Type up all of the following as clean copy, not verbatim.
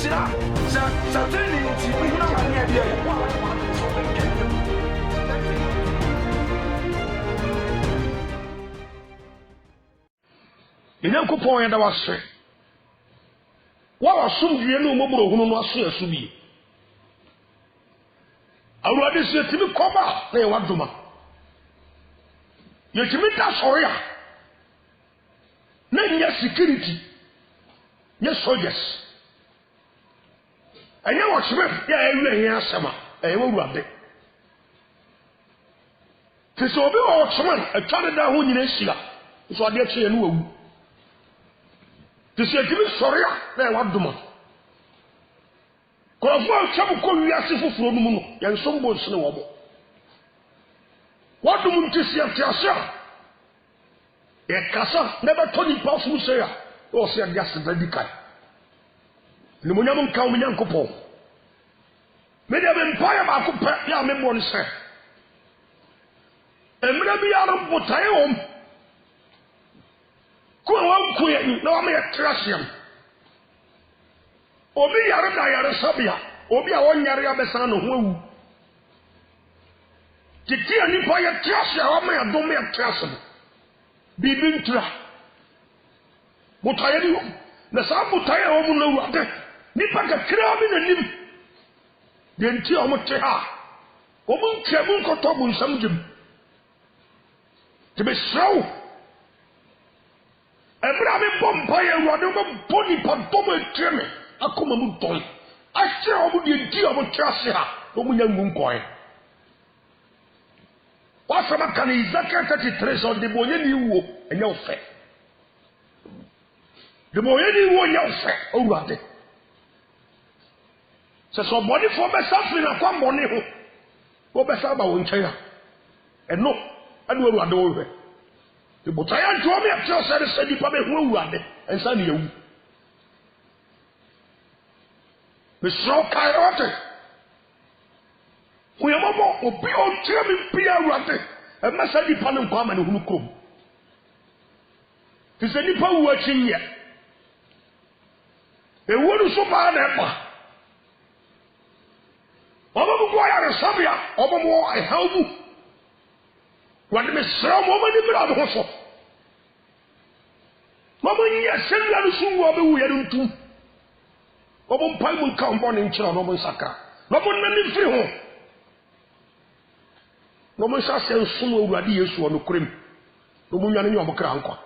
Sina, Saturday, you know, I'm here. Inyankopon ya da wase. Wa wasumdue no mobro hunu no aso asubi. Awurade se timi koba na ye wadoma. Ye timi da soya. Na nya security. Ye soldiers. Anya washime ya ewu ehia asema. Wawurade. Tese obi wa washime atwa da ho nyina hira. So ade akye no wawu. Tese timi soria na ye wadoma. Korofo chabu ko wiase foforo no mu no yensombo nsene wobo wadum ntisi atiasha e kasa na beto ni pa fu se ya o se dia se radical ni munyam nka o munyankopo me dia be mpaye ba ko pe ya me bon se emre bi ya ro botaye om ko wa ku ye na wa me trasiam obi yare da yare sabia obi a wonyare abesa no ho awu titi ani pa ya tiase a ma ya dom ya tiase bibi ntra botaye ni na sa botaye o mu na Awurade ni pa ka kra bi na nim de nti o mu te ha o mu ntwe mu nkoto bu nsam gem te be sraw ebra me bompa ya Awurade mo boni pa dom etreme akoma mu don ahye omu de nti omu trase ha omu nya ngu nkoe wasama kan Ezekiel 33 so de bonye ni wo enye ofe de bonye ni wo enye ofe Awurade se so body for be safri na kwa mbone ho wo be sa ba wo nkyea eno anu Awurade wo hwe de botaya nto me atio se di pa be hu Awurade ensa ne yawu Mr. Kairote. We are more obi on Jeremy Pia Rate, a message panel common who come. Is any power watching yet? A woman so bad ever. Over Guaya Sabia, over more I help you. What Miss Ram woman in the other house. Mamma, yes, send you soon over we are too. Obon pai mun ka mbon nchira no mun saka no mun na ni firi ho no mun sa se nso no Awurade Yesu ono krem no mun nwane nyom kra nkwa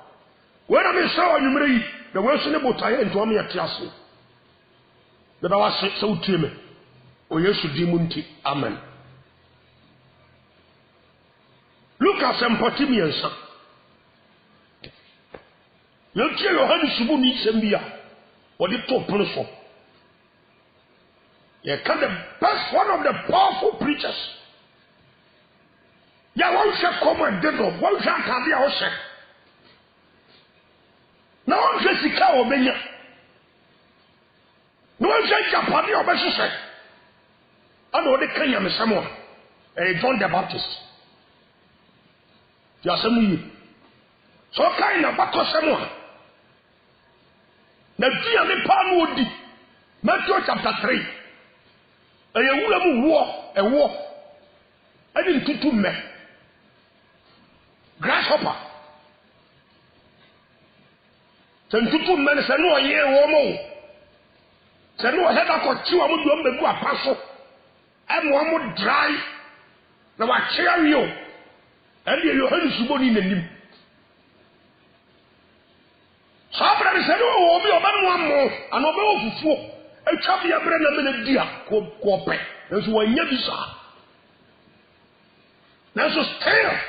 we na me sa onwumre yi na we so ne botaye nto am yete ase da wa se utie me o Yesu di mu nti amen. Lucas empati miensa yetie Yohane subu ni sembia odi to pono so. You can the best one of the powerful preachers. Ya one shall come and dead of one shall can be our share. No one shall see cow obenya. No one shall Japan or Bessie. I know the Kenya is someone. John the Baptist. Yasamu. So kind of back someone. Now, dear me Palmwood, Matthew chapter 3. A woman war, I didn't do two men. Grasshopper. Send two men, send no a year or more. Send no head up or two, I would do a parcel. And one would dry. Now I cheer you. And you heard his body in the name. Somebody said, oh, be a man one more, and over four. A chubby a brand of a dear, co-pay. That's why you saw. That's a stare.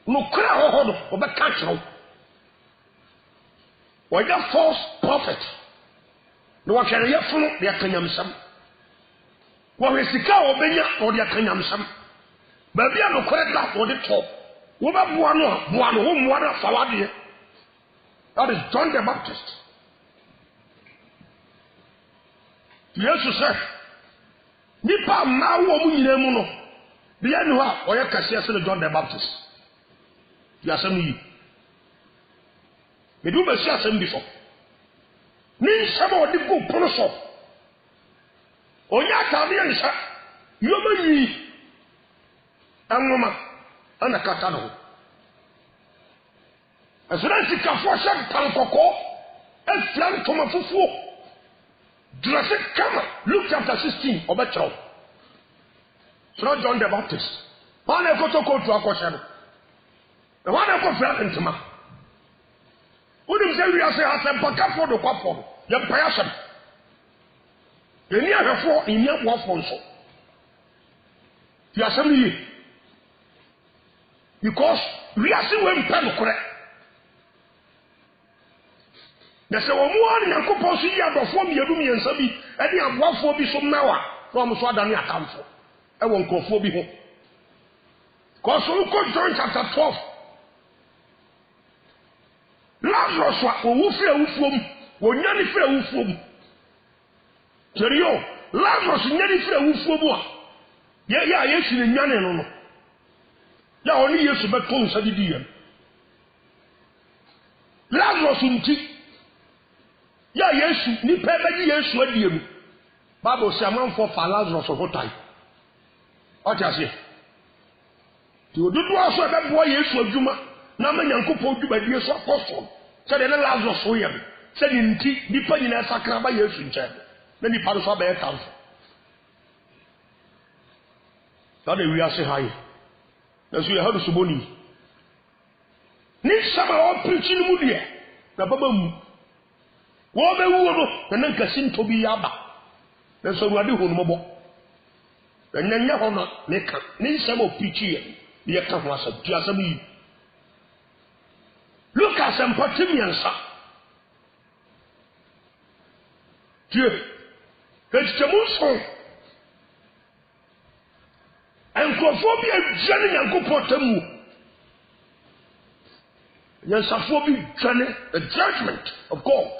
No crowd of a catcher. Why that false prophet? No one can hear from the Akanyam. What is the cow of Benya or the Akanyam? But we are no correct that for the top. What about one whom one of Fawadi? That is John the Baptist. Jesus said, Nipa ma wo mu nyina mu no. Bia ni ho a oye kase ase John the Baptist. Ya asem yi. Me do be si asem bi so. Ni nsem o di go pono so. onya tabe nsa yoma yi anwoma ana kata no asranti kafo sha tankoko efran toma fufuo dresse kama Luke chapter 16 obetro so John the Baptist wana ekoto to akoshe no wana ekofra ntima unim se wi ase asempa kafo do kwafo ye mpaya sem eni ahwefo eni aboafo nso ya sem yi because we are still when pen correct. Na se wo mu an Yakobon so yi adofo mienu miensa bi e de aboafo bi so nawa no mo so adane atamfo e wo nkofo bi ho ko so ko John chapter 12 Lazarus wa owu fira wufuom wo nyane fira wufuom Jerio Lazarus nyane fira wufuom a ya Yesu ne nyane no ya oni Yesu beto nsa di diye Lazarus nti ya Yesu ni pebeji Yesu adie mu Bible say amanfo fa Lazarus hotai o ti ase ti odudu aso ebebo Yesu adwuma na manyankopon dwuma die so apostle se de Lazarus so yem se ni nti nipa nyina sakra ba Yesu nche na nipa so ba etamfo da de wi ase haye na so ye hadu suboni ni sama o preach ni mu die na baba mu wo be wu no na nanka sinto bi yaba na so ruade hu no mobo na nyanya ho no ne ka ni sama o preach ye ka ho asa tu asa bi Lucas empatimiansa Dieu Etichemuson Enkophobia jani yankopotamu Yansaphobia jani the judgment of God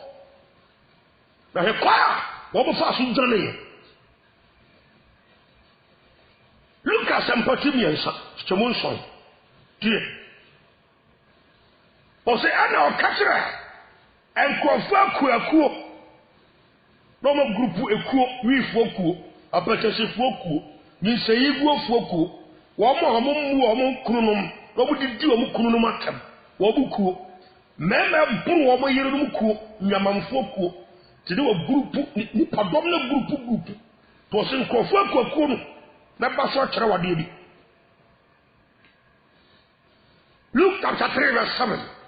na require what fasu jani Lucas empatimiansa Etichemuson Dieu Ose ana okatra enkrofo akuakuo no mo grupu ekuo wifo kuo apetesefo kuo ninseyiguofo kuo wo mo mu kununum no budidi wo mu kununum atam wo bu kuo mema buru wo mo yirenum kuo nyamamfo kuo tide wo grupu ni padom na grupu to se enkrofo akuakuo no na ba so akere wade bi Luke chapter 3 verse 7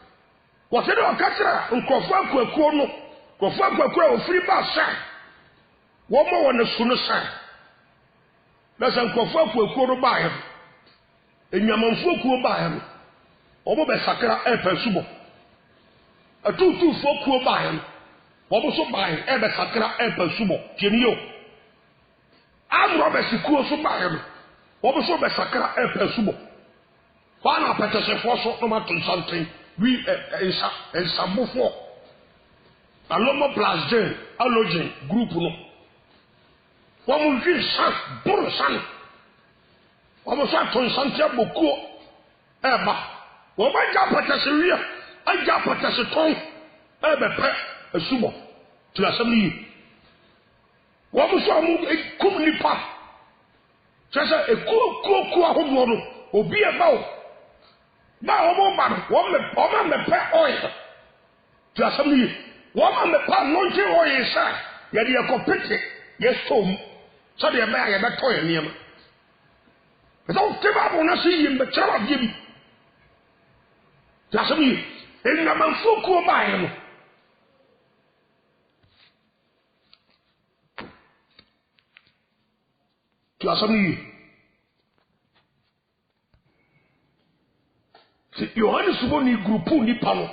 Wose de okatra nkofo akuakuo no kofo akuakuo ofiri ba sa wo mo wona su no sa na san nkofo akuakuo no ba ya enyamanfo kuo ba ya no obo be sakra epasubo atutu fo kuo ba ya no obo so ba ya be sakra epasubo tieniyo amro be sikuo so ba ya no obo so be sakra epasubo bana petesefo so no ma ton something we in Sambufo Alomo plus J Allogen group no womu vi san buru san womu so aton santia bokuo eba wo ba ja patase wi aja patase ton ebe pe asubo ti asam yi womu so amu kum nipa sasa ekuo ahodo no obi eba o ba omo ba wo me pe oil ti asam yi wo me pa nonje oil sa ye de ekopete ye stom so de ba ye be to ye niam so te ba bo na si yim be chara bi bi ti asam yi enna man foku ba ye no ti asam yi Yohane subo ni grupu ni pano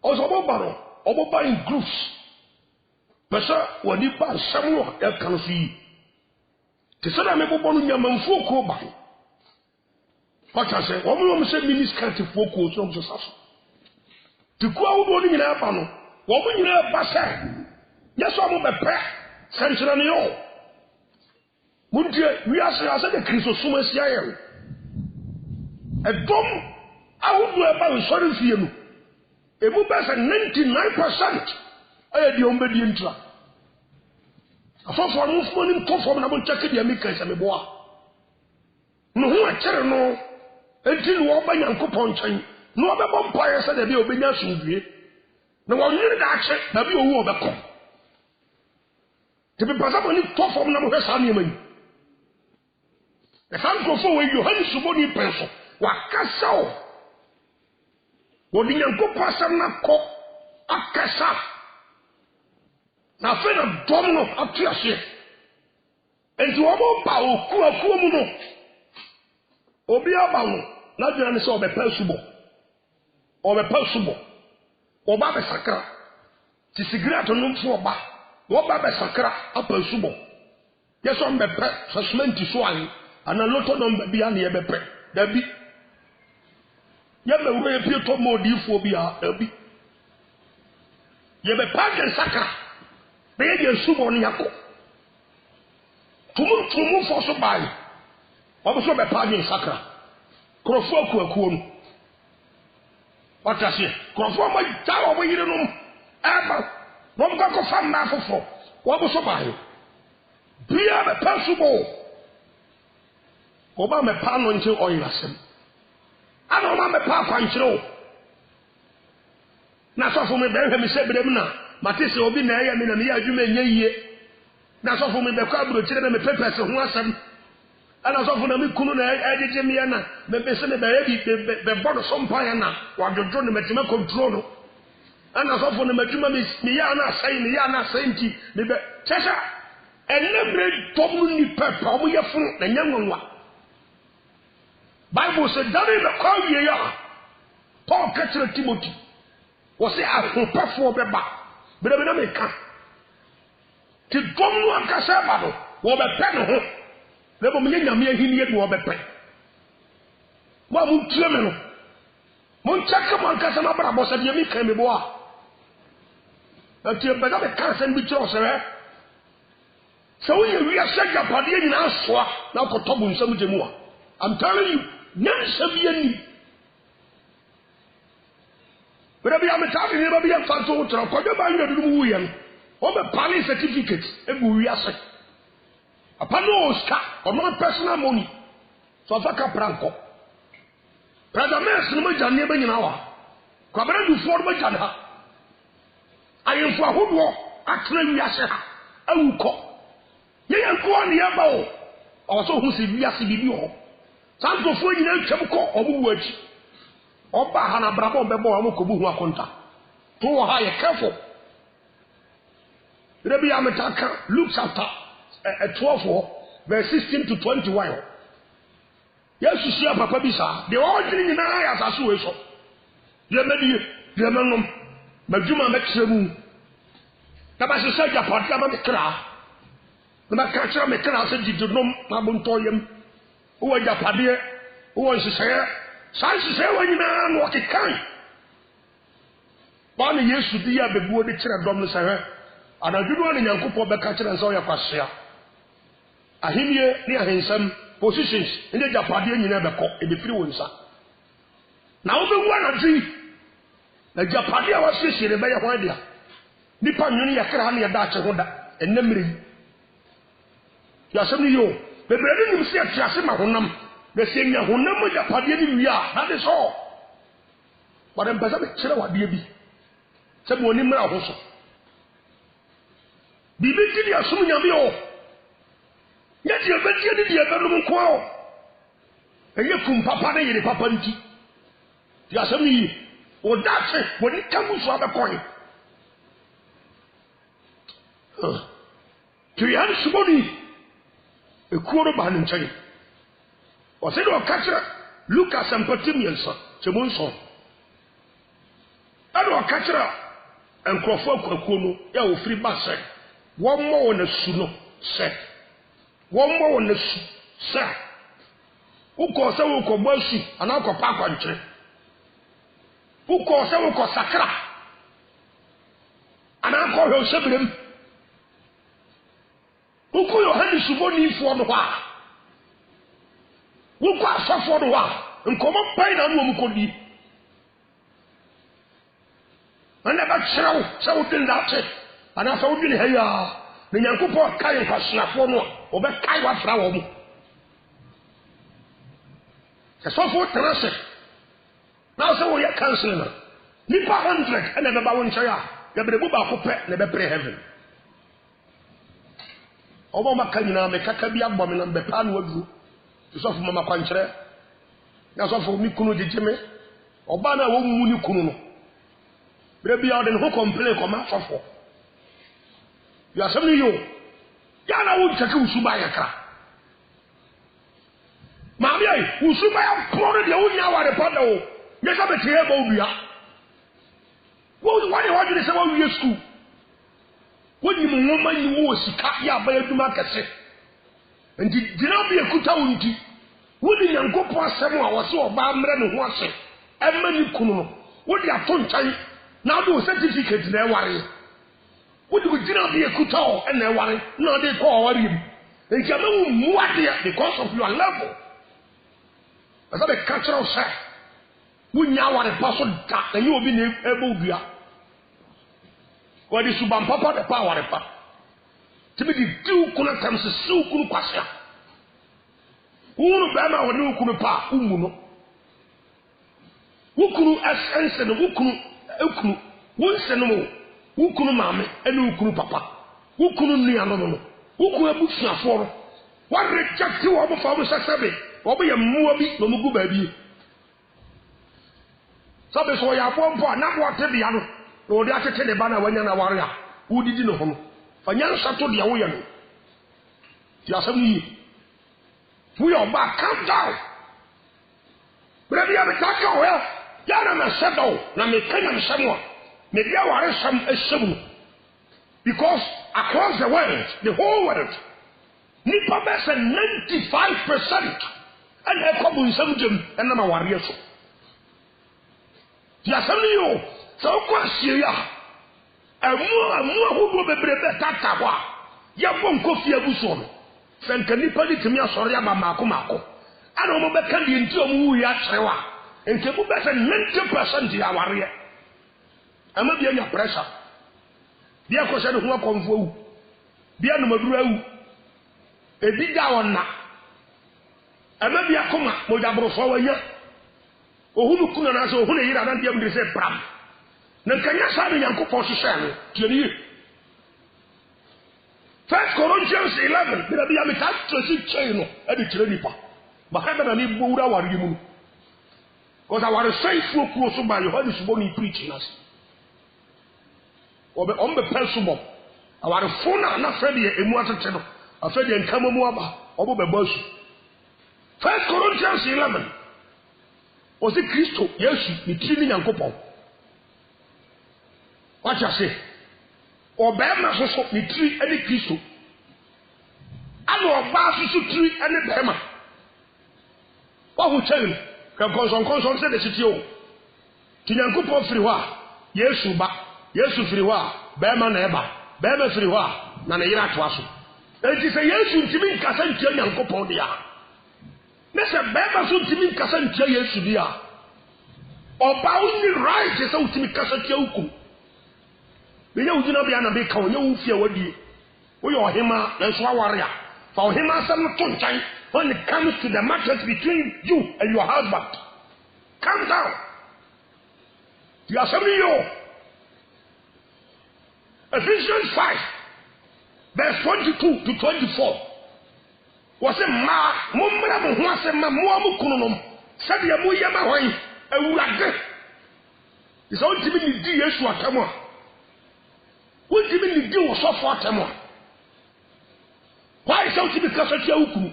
ozobo baro obo ba in groups pesa wadi ba samuo e kan so yi te sada me bobo no nyamanfo ko ba pata se wo mo se miniskant fo ko so so saso ti ko awu ni nyina ba no wo mo nyina ba sa yeso mo be pe senchira ne yo muntie wi asa de Kristo suma sia ye edom awudu eba nsori fie no ebu besa 99% aye di ombedi ntra afofo no fo nim to fom na mo check dia mi kan se me boa no ho akere no enti no oba Nyankopɔn nkyɛn no obɛbɔ mpae sɛ da bi obenya asomdue na wɔnyere da akye da bi owu obɛkɔ te be pasa mo ni to fom na mo hwɛ saa nneɛma yi e san ko fo we Yohane suboni penso wakasa o wodi Nyankopɔn asɛm na kɔ akasa na fe na dom no atu ase enti wo mo ba okuakuo mu no obi aba no na dwena ne sɛ ɔbɛpa subo ɔba bɛsakra ti sigaret no mfo ɔba wɔba bɛsakra apa subo yɛsɔ mbɛpɛ sasmenti so an ana loto no mba bia ne yɛbɛpɛ dabi yɛbɛwura yɛpie tɔ ma odiifoɔ bi a dabi yɛbɛpa de sakra bɛyɛ de subo no yakɔ tumu fo so bae ɔbɛso bɛpa de sakra krɔfo akuakuo no watase krɔfo ma ta ɔbɔ yire no aba wɔn ka kɔ fam na afofo wɔbɛso bae bia bɛpa subo ɔba mɛpa no nkyɛ ɔyirasɛm ana ɔba mɛpa akwankyerɛ na sɔfo me bɛhwɛ me sɛ brɛm na mate sɛ obi na ɛyɛ me na meyɛ adwuma nyɛ yie na sɔfo me bɛkɔ aburokyerɛ na mepɛpɛ se ho asɛm ana sɔfo na me kunu na ɛgyegye me na mebɛsɛ me bɛyɛ bi bɛbɔ no so mpaeɛ na wadwodwo no mɛtumi control no ana sɔfo na madwuma meyɛ ana asɛe nti mebɛ kyɛ sɛ ɛnɛ berɛ dɔm no nnipa pa ɔmo yɛ funu na nyɛ nwanwa Bible said David bɛkɔ awie a Paul ka kyerɛ Timothy wɔsɛ ahopɛfoɔ bɛba bɛrɛbɛ na meka ti dɔm no ankasa ba no wɔbɛpɛ ne ho na bɔ meyɛ nyame ahenni de wɔbɛpɛ mo a montie me no monkyɛke mo ankasa no abrabɔ sɛ deɛ meka me bo a nti bɛda meka asɛm bi kyerɛ sɛ sɛ woyɛ wiase agyapadeɛ nyinaa soa na wokɔtɔ bo nsɛm gye mu a I'm telling you nyansa bi ani bɛda bi ametafe ne ba bi yɛmfa nto wo trɛ kɔdwa ba nwura dudum wuyɛ no ɔbɛpale certificate egu wiase apa no oska ɔno personal money so afa ka pranko pradames no magya ne ba nyina wa kwabara dufoɔ no magya ne ha ayemfo ahodoɔ atena wiase ha awukɔ yɛyɛ nkoa ne yɛba wo ɔwɔ sɛ ɔho sɛ wiase biribi wɔ hɔ saa nkurɔfoɔ nyinaa twam kɔ ɔmo wu akyi ɔba ha na abrabɔ bɛbɔ ɔmo kɔbu ho akonta to wɔ ha yɛ careful bɛda bi ametaka Luke chapter 12 verse 16 to 21 Yesu sia papa bi saa deɛ ɔgyene nyinaa yɛ asase wei so deɛ mɛdie deɛ mɛnom madwuma mɛkyerɛ mu na bɛhyehyɛ agyapadeɛ ama me kra na bɛka kyerɛ me kra sɛ didi nom na abontɔ yam wowɔ agyapadeɛ wowɔ nhyehyɛeɛ saa nhyehyɛeɛ wɔ nyinaa na wɔkekan baa ne Yesu di yɛ abɛbuo de kyerɛ dɔm no sɛ hwɛ anadwodoɔ ne Nyankopɔn bɛka kyerɛ nsɛ ɔyɛ kwasea ahemie ne ahensɛm positions ne agyapadeɛ nyinaa bɛkɔ ebɛfiri wo nsa na wobɛwu anadwo yi na agyapadeɛ a wɔasiesie ne bɛyɛ ho adea nipa nwene yɛ kra ne yɛda akye ho da ɛnɛ mmerɛ yi yɛasɛm no yi o bebree ne nim sɛ yɛte ase ma honam na sɛ nya honam agyapadeɛ no wie a na de sɛ wɔde mpɛ sɛ mekyerɛ wadeɛ bi sɛ ma ɔni mmra ho so biribi ti deɛ som nyame o nyɛ deɛ bɛtie ne deɛ bɛnom nko a o ɛyɛ kum papa ne yere papa nti deɛ asɛm no yi wɔda ase wɔde ka mu so abɛkɔe to Yohane suboni ekuo no baa ne nkyɛn ɔsɛ deɛ ɔka kyerɛ Luka asɛmpati mmiɛnsa kyɛmu nson ɛna ɔka kyerɛ nkurɔfoɔ akuakuo no yɛ a wɔfiri ba sɛ wɔmmɔ wɔn asu no sɛ wɔmmɔ wɔn asu sɛ wokɔɔ sɛ wokɔbɔ asu anaa wokɔpa akwankyerɛ wokɔɔ sɛ wokɔ sakra anaa kɔhwɛ ɔhyɛberɛm wokɔ Yohane subonifoɔ no hɔ a wokɔ asɔfoɔ no hɔ a nkɔmmɔ mpae na no wɔm kɔdi ɛna bɛkyerɛ wo sɛ wodwene daakye anaasɛ wodwene ha yi a ne nyankopo kai nkwasoafo no obe kai wa fra wo mu se so for transit now so we are canceling na nipa 100 and be ba won chaya ya bre bu ba ko pe ne be pray heaven obo maka nyina me kaka bi agbo me na be pa no aduru so for mama kwankyere na so for mi kunu jejeme oba na wo mu ni kunu no bre bi odin ho complain ko ma fofo ya sami yo ya na wo take usuba ya kra ma bi ai usuba ya poro de wo nya ware pada wo ye ka be tie ba odua wo wani ho de se wo wie school wo ni mo ngoma ni wo sika ya ba aduma kase nti dina bi ekuta wo nti wo ni nyankopo asem a wo se oba mre ne ho ase emma ni kunu no wo di ato nchan na do certificate na ware wo di dina bi ekuta o na ware na de ko ware bi nti ama wo muade because of your level asa be cultural say wo nya ware paso da na yi obi na ebo dua wo di suban papa de pa ware pa tibi di diu kuna tam se su kunu kwasya wonu ba ma wo ni kunu pa umu no wukunu essence no wukunu ekunu wonse no mo wukunu maame ene wukunu papa wukunu nua no no wukunu abusuafo no wa reject wo bo fa mo sasabe wo bo ye mmuwa bi no mugu ba bi sabe so ya pompo na bo te bia no no de atete ne ba na wanya na ware a wudidi no ho no fanya nsato de wo ye no ya sam ni fu yo ba calm down bre bia me taka wo ya na me settle na me kanya me samwa me bia ware sam esem because across the world the whole world nipa be say 95% and e ko bu nsam jem en na ma ware so ya sam ni yo so ko asia amu ahudo bebrebe tata ho a ya bon kofi abuso no senka nipa di timi asori aba mako ana mo be kan di nti omu wu ya trewa nke bu be say 90% ya ware ama bia nya pressure bia ko se ne ho akonfo wu bia no maduru awu ebi da wonna ama bia koma mo jabro fo wanya ohunu kuna na so ohunu yira na bia mu de se pram na kanya sa ne yankopɔ hyehyɛ no tieni 1 Corinthians 11 bia bia me ta tresi chain no e de kyerɛ nipa ba ka na ni bowura ware mu no because our faithful kuo so ba Yohane subo ni preaching us obe on be personal our phone na fredi emu atete no afedi nkama mu aba obo be basu 1 Corinthians 11 osi Kristo Yesu ni tiri ni Nyankopɔn wacha se obema so ni tiri ani Kristo ano oba so tiri ani bema wa hu chen ka konson se de sitio ti Nyankopɔn firi hɔ a Yesu ba Yesu firi hɔ a bema na eba bema firi hɔ a na ne yira to aso enti se Yesu ntimi nkasa ntia Nyankopɔn dia ne se bema so ntimi nkasa ntia Yesu dia oba uni right se ntimi kasa tia uku benya ujina bia na be ka onye wo fie wadie wo yo hema na so aware a fa hema sam to nchan when it comes to the matters between you and your husband calm down you are something you Ephesians 5 verse 22 to 24 was a ma mummra mo ho asema mo amukunu no sabe ya mo yema hwan awurade isa ontimi ni di Yesu atamo what do you mean you do so for them? Why is it because of your uku?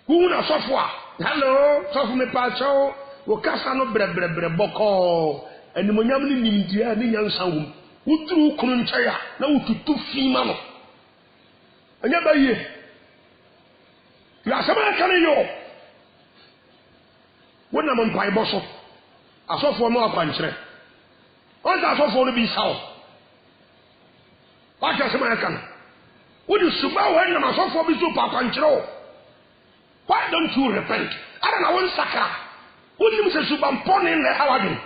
Who na so for? Hello, so for me pacho, wo kasa no bre boko. Eni mo nyam ni nimdia ni nyansa wum. Wudru ukunu nchaya na wututu fi ma no. Anya ba ye. Ya sama kan yo. Wona mo mpai boso. Asofo mo akwankyere. What does so for be sao? What does American? Would you suba when the maso for be so control? Why don't you repent? I don't know one saka. Would you say subam pon in the hawadi?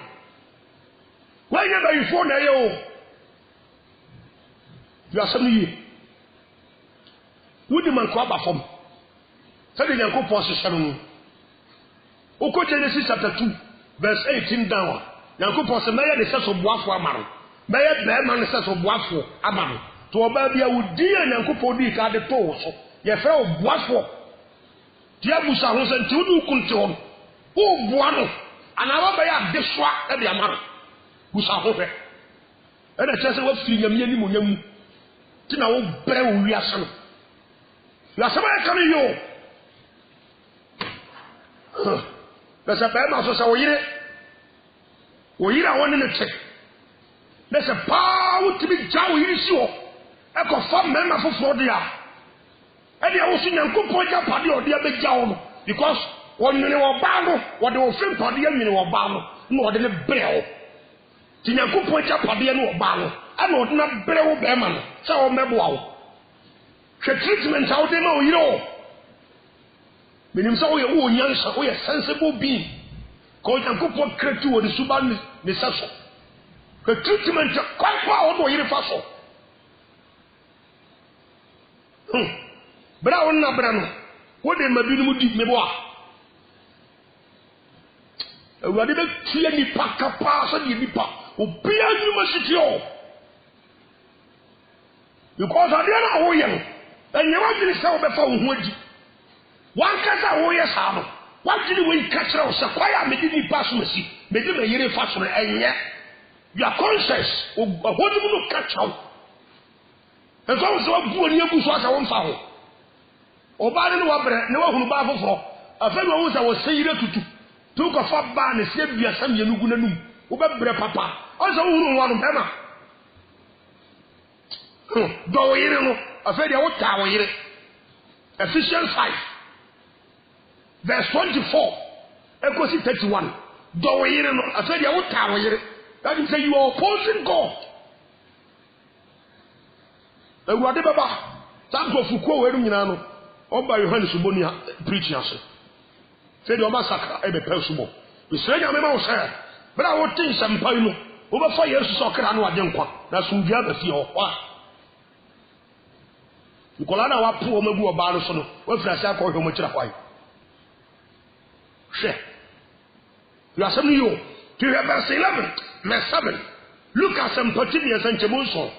Whenever you phone a yo. You are saying, would the man call back from? Tell you, Uncle Possion. Oko Genesis chapter 2, verse 18 down. Uncle Possion, may the sense of Wafo Amaro. May the man the sense of Wafo Amaro. To obey would dear and Uncle Podi card the toes. Your fellow Wafo. Diabusa was until you control. Oh, Buano. And I will buy a dishwa at the Amaro. Busa Hope. And I just was seeing a minimum. Tina will bear reaction. You are somebody coming you. There's a bad mouse, so we are one in the check. There's a power to be Jow, you see. I confirm member for Florida. And they also know good point up party or the other Jow because when you know Bano, what they will film party and you know Bano, more than a bell. Tina good point up party and no Bano. I know not bell Beman, so Mebo. The treatment out there, no, you know. Meaning so we are young, so we are sensible being. Because you can put credit to the Suban Misaso. The treatment is quite powerful in the Faso. But I will not brano. What they may be with me, boy. Whatever clear me pack a pass and you nipa, who be a university. Because I didn't know young. And you want to sell before Woody. One cast away as hammer. What did we catch out? Sapphire made me pass mercy. Made him a year fashion, and yet you are conscious of what you will catch out. And so was one year was a one foul. Or by the way, no one who battle for a fellow who was saying to took a fat ban and said, we are some Yanugunum, who better papa. Also, one of them. Go in, I said, I would tower here. Ephesians 5. Verse 24, Echoes 31. Go in, I said, you will tower here. That is say you are opposing God. And what about some of Foucault wearing in Ano, or by Johannes Subonia preaching us? Said your massacre, a persumo. We say, I remember, sir, but I would think some pino over 5 years to soccer and what young one. That's who the other fear. Nicolana wa poor Mabu about son, what I say, call him much of why. Share. You are some you. To your verse 11, verse 7. Look at some Potinias and Jemuson.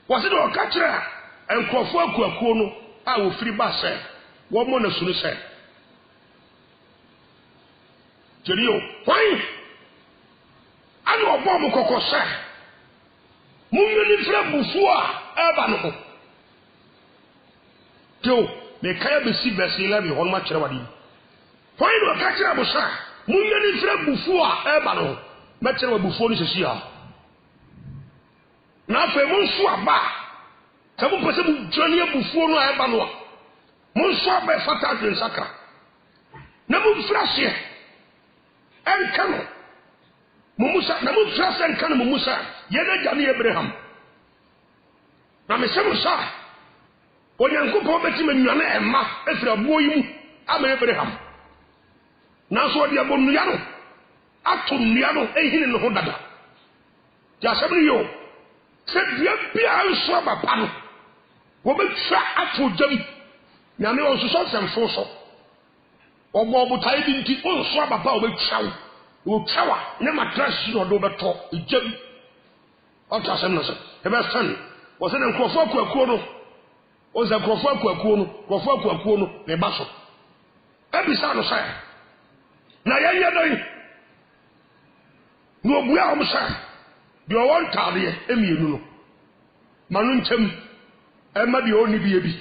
Was it all catcher and Crawford Kuakono? I will free bass. One more soon said. Jerio, why? I know a bomb coco, sir. Mummy Bufua, Abano. Joe, may Kaya be see verse 11 on much of it. Why do I catch up, sir? Mummy Bufua, Abano. Metro before this year. Now, for Monsieur Ba, some person journey before no Abano. Monsieur by Fatat and Saka. Namu Flash here. And Cano. Mumusa, Namu Flash and Cano Mumusa. Yena Jani Abraham. Now, Miss Samusa. When you go for Betty Yana and Ma, as a boy, I'm Abraham. Now, so the Aboniano. Atom Niano, a hidden Hodada. Jasablio said, be I saw my panel. What make track to them? Yami also saw some force. Or more, but I didn't keep on swab about with chow. Will tower, never trash or do but talk. The gem. Ultrasound, the best son was an Crawford Kuakono. Was a Crawford Kuakono, the Basso. Every son of sire. Now, you're no, we are almost you are one tardy, Emmy. Manunchem, Emma the only baby.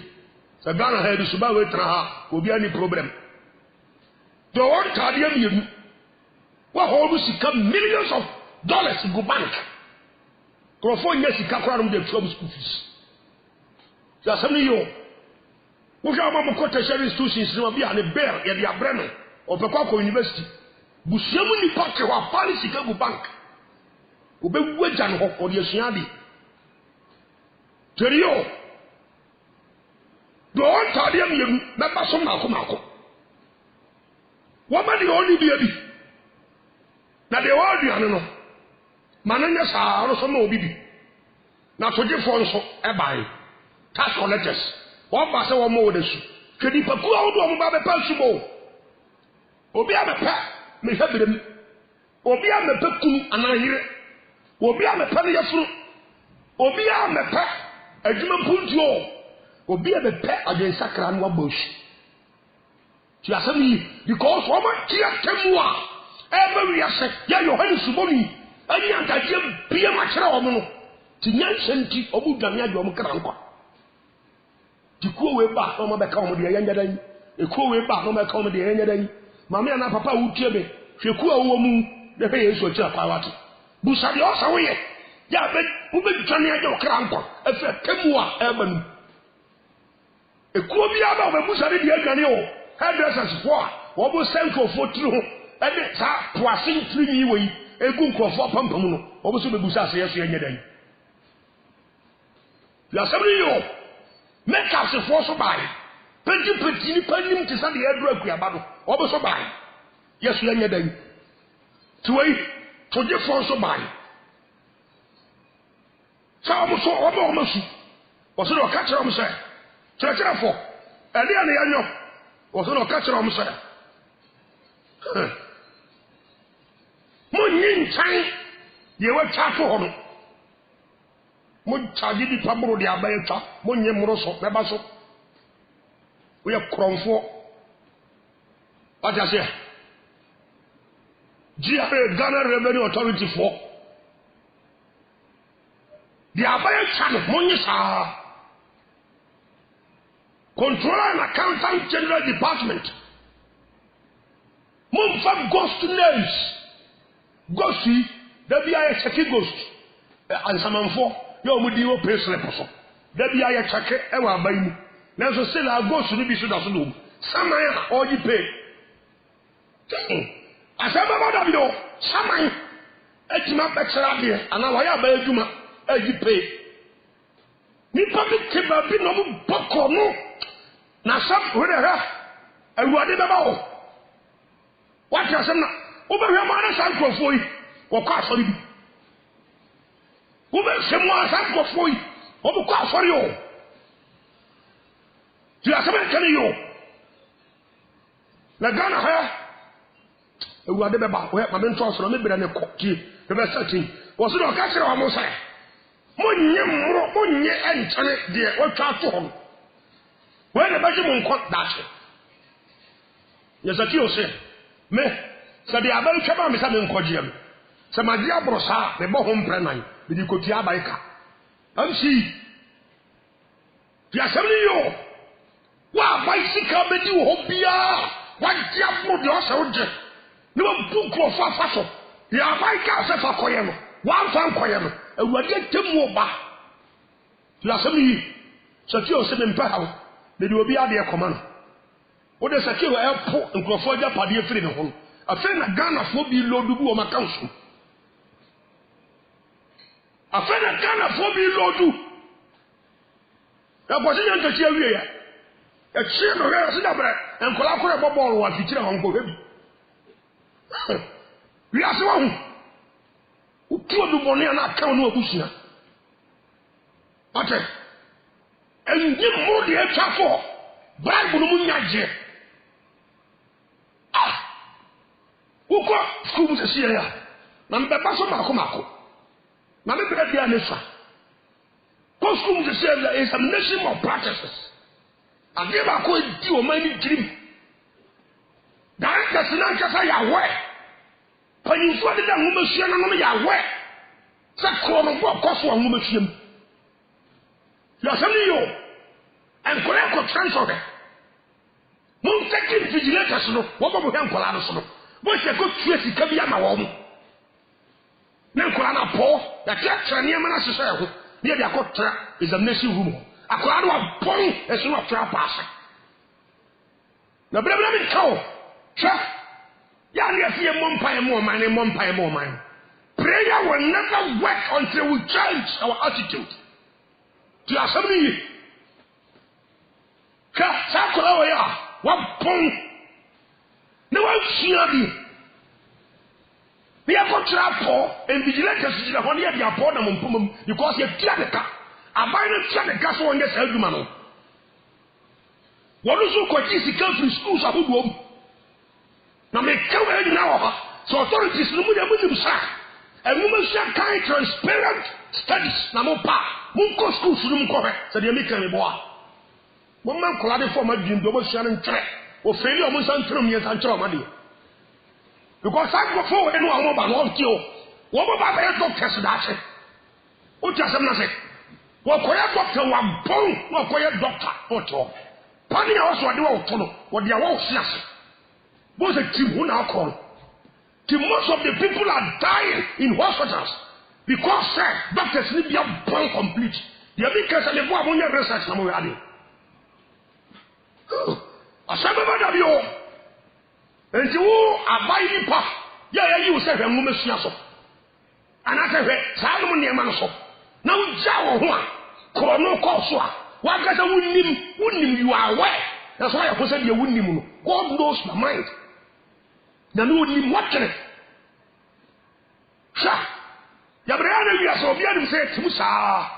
The Ghana head is about Traha, will be any problem. The one tardy, Emmy. What always come millions of dollars in go bank. For 4 years, he can't run the club school fees. Just some of you. We have a quotation institutions to be on a bear at the Abreno of the Coco University. Bushemu ni pake wa pali Chicago Bank. Ube wejan ho for the Shiadi. Terio. Do on tadiam you member some Mako. What man the only baby? Now the all the no. Mananya sa no some obibi. na sogyefoɔ nso ɛbae tax collectors wɔba sɛ wɔn mo wɔ n'asu hwɛ nipakuo a wɔde wɔn ba bɛpɛ asubo obi a bɛpɛ mehwɛ birim obi a mɛpɛ kunu anaa yere obi a mɛpɛ ne yɛfunu obi a mɛpɛ adwuma mpuntuo obi a mɛpɛ adwensakra no wabɔ asu ti asɛm yi because wɔn tia tɛmu a ɛbɛ wiase yɛ yohane suboni ɛni antadeɛ bia ma kyerɛ wɔn no ti nyansa nti ɔmo dwane adwa ɔmo kra nkwa ti kuo wei ba na ɔmo bɛka ɔmo deɛ yɛnyɛ dan ekuo wei ba na ɔmo bɛka ɔmo deɛ yɛnyɛ dan maame ana papa a wotie me hwɛ kuo a wɔwɔ mu na hwɛ yesu akyira kwa wate busa deɛ ɔsa woyɛ yɛ abɛ wobɛdwane adwa ɔkra nkwa ɛfɛ tɛmu a ɛba no ekuo bi aba ɔbɛbusa de deɛ adwane o hairdressers fo a wɔbɔ sɛnkrɔfoɔ tiri ho ɛde saa poase ntiri yi wɔ yi egu nkrɔfoɔ pampam no wɔbɔ so bɛbusa ase yɛ so yɛnyɛ dan yasɛm no yɛ o mɛkapsefoɔ so bae pɛntipɛnti nipa nim te sɛ deɛ ɛduru akuaba no wɔbɔ so bae yɛ so yɛnyɛ dan tiwei togyefoɔ nso bae sɛ wɔn so wɔn asu wɔso na ɔka kyerɛ wɔn sɛ kyerɛkyerɛfoɔ ɛdeɛ ne yɛnyɔ wɔso na ɔka kyerɛ wɔn sɛ monyi nkyɛn deɛ wɔatwa to hɔ no monkyagye nipa moro de abɛyɛ twa monye mmoro so bɛba so woyɛ korɔmfoɔ wate aseɛ Ghana Revenue Authority foɔ de abɛyɛ twa no monye saa Controller and Accountant General Department momfa ghost names ghost yi da bi ayɛ kyɛke ghost ansamanfoɔ yɛ ɔmo di wɔ pay slip so da bi ayɛ kyɛke ɛwɔ aban mu nanso sɛ la ghost no bi so da so dom saman a ɔgye pay asɛm bɛbɔ da bi do saman agyima bɛkyerɛ adeɛ anaa wɔyɛ aban adwuma agye pay nipa bi te baabi na ɔmo bɔkɔ no na sɛ wɔde hɛ awurade bɛba wɔ wate asɛm na wobɛhwɛ mu ana saa nkurɔfoɔ yi wɔkɔ asɔre bi wobɛhwɛ mu ana saa nkurɔfoɔ yi wɔbɛkɔ asɔre o ti asɛm ɛka ne yi o na Ghana ha awurade bɛba wɔyɛ ma mentɔ soro mebrɛ ne kɔ tie bɛbɛsɛ tin wɔ so na ɔka kyerɛ wɔ mo sɛ monyɛ mmoro monyɛ ɛnkyɛne deɛ wɔtwa ato hɔ no wɔyɛ ne bɛgye mo nkɔ daakye yɛsɛ tio sɛ me sɛ deɛ aban twɛ ba me sɛ menkɔgyeɛ me sɛ magye aboro saa mebɔ ho mprɛ nan mede kɔtua aban ka amsi ti asɛm ne yɛ wo aban sika bɛdi wɔ hɔ biara wagye aboro deɛ ɔsɛ wogye ne wabu nkurɔfo afa so deɛ aban ka sɛ fa kɔyɛ no wamfa nkɔyɛ no awurade atam wɔ ba ti asɛm ne yi sɛ tio sɛ mempɛ haw mede obi adeɛ kɔma no wode sɛ kiro ɛpo nkurɔfoɔ agya padeɛ firi ne ho no afei na Ghanafoɔ bi lodu bi wɔ maka nso afei na Ghanafoɔ bi lodu ɛkɔse nyɛ ntakyi awie yɛ ɛkyie no hwɛ ɛse dabrɛ nkɔla korɛ bɔ bɔɔlo wɔ afikyire hɔ nkɔhwɛ bi wiase wahu wotu odubɔne a na aka wo ne wabusua wate ɛnyi mmoro deɛ atwa fo Bible no mu nyagye wokɔ school mu sɛsi yɛ na mbɛba so maako na mebɛrɛ bia ne fa kɔ school mu sɛsi yɛ examination of practices adeɛ baako edi wɔn ani tirim directors na nkasa yɛ awɛ panyinfoɔ deda nwoma sua na nom yɛ awɛ sɛ korɔ no bɔ kɔ so nwoma sua mu yɛsɛm ne yɛ o nkɔla kɔ transfer hɛ mon take vigilators no wɔbɔ mo hɛ nkɔla no so no wɔhyɛ kɔ tua sika bi ama wɔn ne nkɔla no apɔ yɛkyerɛkyerɛ nneɛma no ahyehyɛ ɛho ne yɛde akɔtena examination room hɔ akɔla no wabɔn ɛso no ɔtwerɛ paase na berɛberɛ me nka wo hwɛ yɛ ne yɛsɛ yɛmmɔ mpaeɛ ma ɔman ne mmɔ mpaeɛ ma ɔman prayer will never work until we change our attitude to asɛm no yie hwɛ saa akɔla wɔ yɛ a wabɔn ne wansua bi We are contra poor and vigilantes is the one year they are poor them because you tear the car. I buy the tear the car so on the sell you man. What is so quite easy come from schools of home? Now make come now. So authorities no money with them sack. And women shall kind transparent studies. Now more pa. Munko schools no more. So they make me boy. One man collided for my dream double shannon track. Or failure almost until me and trauma. Because I go forward and no about one kill. What about a doctor? That's it. What just say? What quiet doctor one bone, what quiet doctor, what all. Panny also do all follow what they are all snapping. Was a team who now call. Most of the people are dying in hospitals because doctors need to be born complete. The Americans and the boy won't have research no more. I said about you. And you are buying pa. Yeah, you say a woman so. And I said, Salomon Yamano. Now, Jawa one. Chrono Koswa. What does a wouldn't you are aware? That's why I said you wouldn't. God knows my mind. The new name what can it? Sha. Yabrana, we are so beyond say to Musa.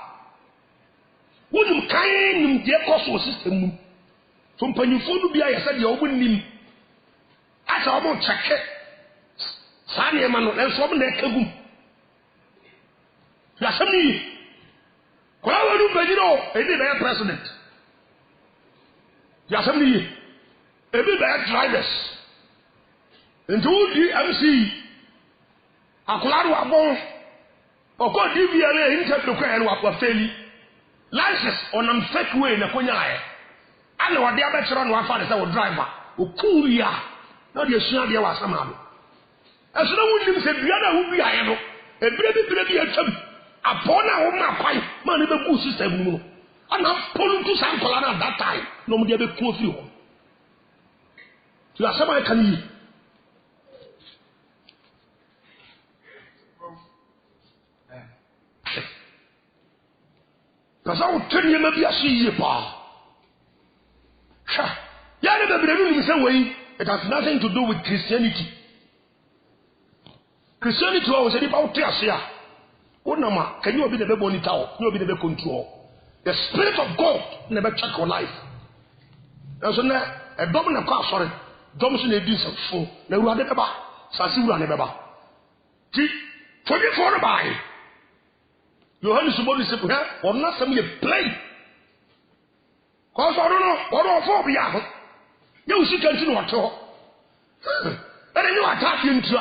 Wouldn't kind dear cost system. From Pennyfood be I said you wouldn't name. I saw about check it. Sani Emmanuel, and so many kabum. Yasami. Kwa wadu bejino, ebi be president. Yasami. Ebi be drivers. Into the MC. Akuladu abon. Oko DVLA interview kwa enu wa fairly. License on a fake way na konya aye. Ana wade abetro no afa de say wo driver. Okuria. Now the Shia there was some of as no one said, the other would be I know. A baby attempt upon our map, man, the good system. And I'm pulling to San Colana at that time. Nobody ever close you. You are somebody can eat. Because I will tell you maybe I see you, pa. Sha. Yeah, never been in the same way. It has nothing to do with Christianity. Christianity was about Teasia. What number? Can you be the bonita? You be the control. The Spirit of God never check your life. And so now, a dominant car, sorry, Domson a decent fool. Never had ever. Sasiwa never. 24 by. You heard somebody say, or not some play. Because I don't know what all for you. You see, continue to talk. And then you attack him to.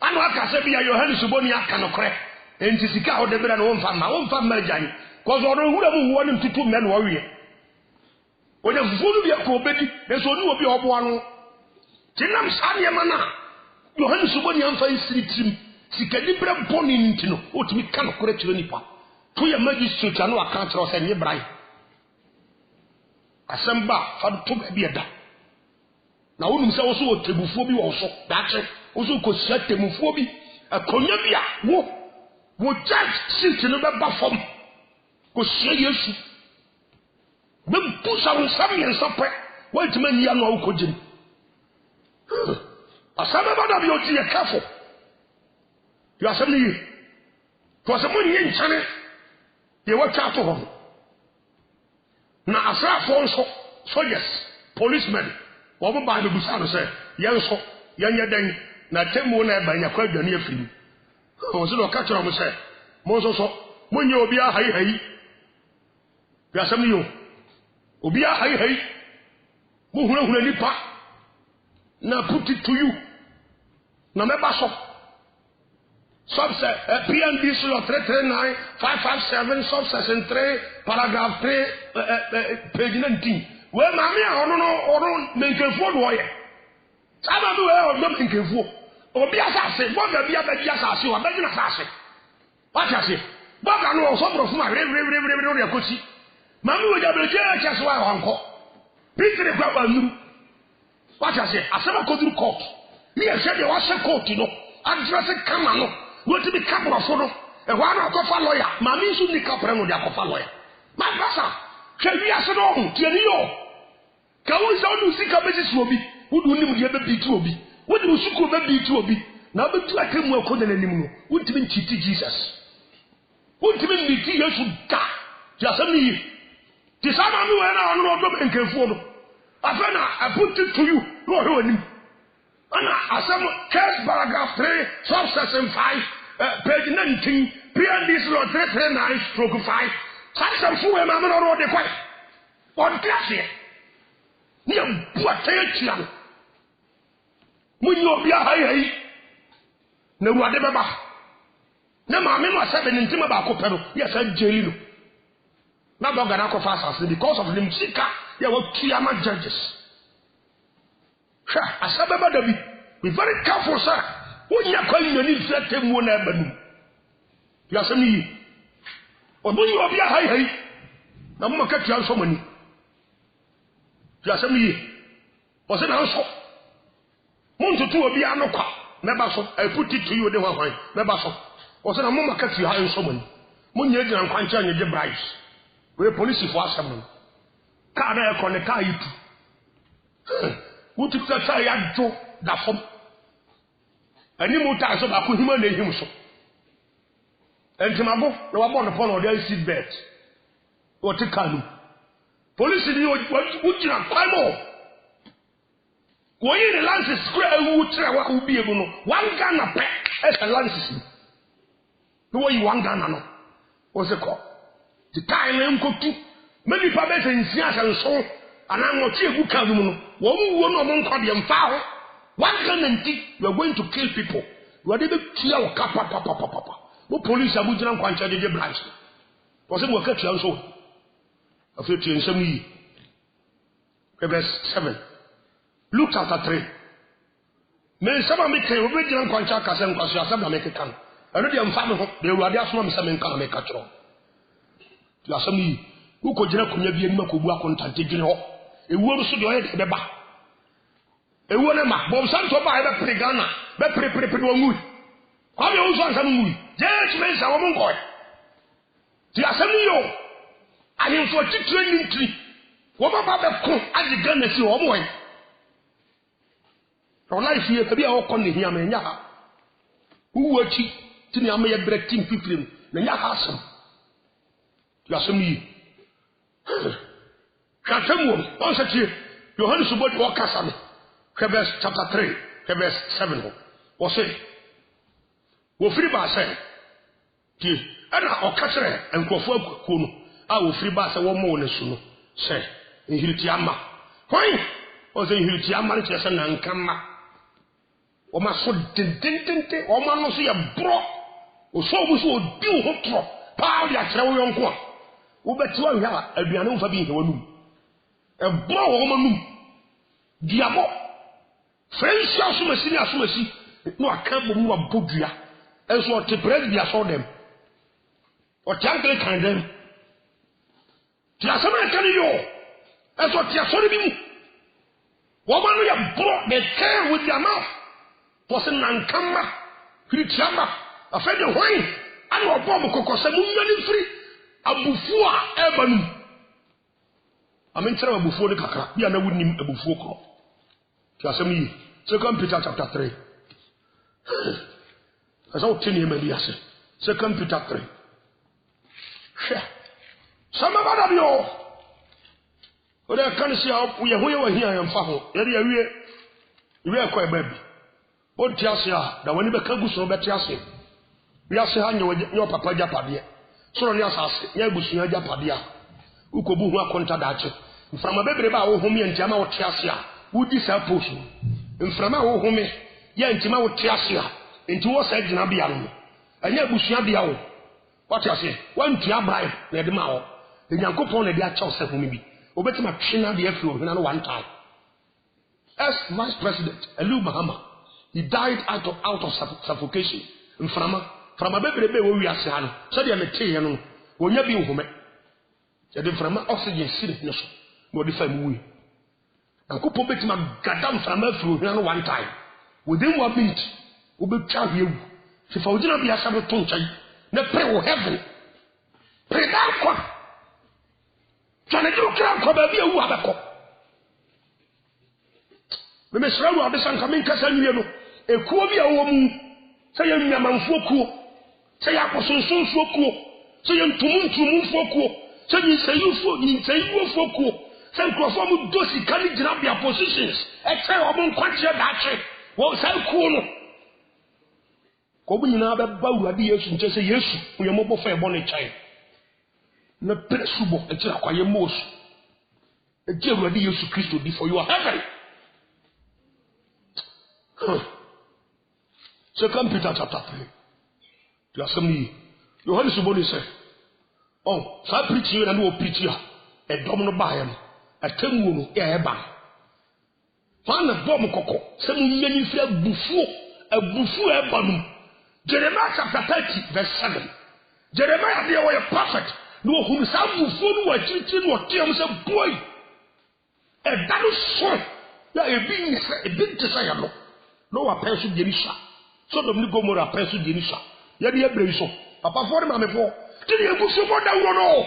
I know I can say, your hand is so bonny, I cannot crack. And to seek out the better one family, Johnny. Because I don't know who want him to 2 men warrior. When the fool be a co-baby, there's only will be a one. Tinam Sanya Mana. Your hand is so bonny, I'm fine, sleep him. Seek a liberal pony into no, what me cannot correct you any part. To your magistrate, I know I can't trust any bright. Asamba for the be a da. Now, wouldn't say also a tebuphobia also. That's it. Also, could set tebuphobia. A conyabia. Would judge sit in a buffer. Could say yes. Then push out some and supper. Wait, man, young or could you? Asamba of your dear careful. You are somebody. For someone in China, you watch out for him. Now, as I fall so yes, policemen, what by the Busano say, young so, young then, na tembo na by your quadrant near free. Oh, so catch on say, Moso, when you be a high, you are some you. Be a high, who nipa. Now put it to you. Now, my basso. Subset PNB 339 557 subsection 3 paragraph 3 page 19. Well, mammy, I don't make a fool warrior. Some of you are not making a fool. Or be assassin, what will be a better assassin or better assassin? What I say? But I know some of my very cozy. Mammy will have a church as well, uncle. Peter the Papa knew. What I say? I said I go to court. Me, I said there was a court, you know. I'm just a camera. Go to be couple of photo. And one of a lawyer. Mammy should be couple of a lawyer. My brother, can we ask it all? Can you? Can we sound to seek a basis will be? Who do you ever be to be? What do you be to be? na betu atemu akoda nanim no wontimi nchiti Jesus wontimi niti Yesu da jasam ni ti sama mi we na ono odo benkefu no afena I put it to you no he onim ana asam case paragraph 3 subsection 5 page 19 PNDS law 339/5 such fu we ma me no de kwai on classe ni bu atayia no munyo bia hayi na ruade beba na ma me no asabe ne ntima ba ko pero ya sa jeli no na doga na ko fa asase because of them sika ya wa tuama judges sha asabe ba dabi be very careful sir wonya kwa nyani fletemu na abanu ya sami o munyo bia hayi na mo ka tia so mani ya sami o se na so muntu tu obi anokwa meba so I put it to you de hwan meba so o se na mo maka ti ha nso mani mo nya gina nkwancha nya je bright we police for asem ka na e connect ka yitu wuti ka ta ya jo da fom ani mo ta so ba ko hima na ehim so entimabo na wa bon no de seat belt o ti kanu police ni o gina kwamo Koyi the lances square who try wa ubi egu no one Ghana pe as the lances no way one Ghana no o se ko the time nkotu many pa be sensi asanso ana ngochi egu ka mu no wo mu wo no mo nkwa de mfa ho one Ghana nti you are going to kill people you are dey tia o kapa papa mo police abujina nkwancha de branch o se mo ka tia nso afi tia nsam yi verse 7 Luke chapter 3. Men sama me kai obi gina nkwancha kase nkwaso asem na me kekan. Eno de mfa me ho de Awurade asoma me se me nka na me ka kiro. Ti asem yi wo ko gina kunya bi anim akobu akontante gine ho. Ewuo so de oye de beba. Ewuo ne ma bom santo ba be pregana be pre wo ngui. Kwa me wo so ansam ngui. Je me sa wo mo nko. Ti asem yi yo. Ayin so titire ni ntri. Wo ba be ko adi Ghana si wo mo wen. No life here be a kon ne hia me nya ha wu achi ti ne am ye breaking fifrim na nya ha asem ya asem yi katamwo on se ti Yohane subodi wo kasa me verse chapter 3 verse 7 wo se wo firi ba se ti ana o ka kire enkofo akuko no a wo firi ba se wo mo ne su no se ehiriti ama hwan o se ehiriti ama ne se na nkamma o ma so dindindinde o ma no so ye bro o so bu so odi ho tro pa ya kire wo yonko a wo beti wa hwa aduane wo fa bi hwa num e bro wo ma num diabo french asumasi no aka bo mu wa bodua enso o te praise bia so dem o tankle kan dem ti asama kan yo enso ti asori bi mu wo ma no ye bro they care with their mouth was nankama kritiama afede hoin ani obom kokose mu nyani free abufu a ebanu amentre abufu de kakra bia na wunim abufu ko ti asem yi 2 Peter chapter 3 asa otini me biase 2 Peter 3 sama bada bio ora kan si a ye hoye wa hia yamfa ho ye de awie kwa baby o tiasia da wani be kagu so be tiasia biase ha nyo papa japade so ni asase nya busunya japade a ukobu hu akonta daache mframa bebre ba wo homi antiama wo tiasia wudi sa posu mframa wo homi ya antima wo tiasia enti wo sa gina bia no anya busunya bia wo watiasia wantia bribe na de ma wo enyankopon na de acha wo se homi bi obetima twena de afiri ohina no one time as vice president Elu Mahama. He died out of suffocation. From a baby wo wi ase ha no. So de me tee no. Wonya bi nhome. Je de from oxygen siri no so. No de fa mu wi. Ankopo betima gadam from afro hia no one time. Within 1 minute, wo betwa hia wu. Se fa ogina bi asa to nchai. Na pray wo heaven. Pray down kwa. Jana ju kra kwa ba bi wu abeko. Me mesra wo abesan kamen kasa nwie no. Ekuo bi a wo mu Say you Yamanfo kuo. Say you Aposonso kuo. Say you Ntumunfo kuo. Say you Nsayufo kuo. Say Nkrofo dosi kani gyina their positions. Say omo nkwache dache. Wo say kuo no. Ko bu nyina ba Awurade Yesu nche say Yesu oyemobɔ fa ebo ne kyai. Na pere subo etira kwaye mosu. Eje Awurade Yesu Kristo di for your heaven. 2 Peter chapter 3. You are saying, Yohane Suboni said, oh, so I preach you and I preach you. A domino by him. A temu eba. Fan a bomb coco. Some many fear buffo. A buffo ebanum. Jeremiah chapter 30, verse 7. Jeremiah, they were perfect. No, whom some buffo were treating what Tim said, boy. A that is so. Yeah, a big desire. No, a person Denisha. So the Gomorrah person Denisha. Yadi Ebreso. Papa for him, before. Did you go so far down? No.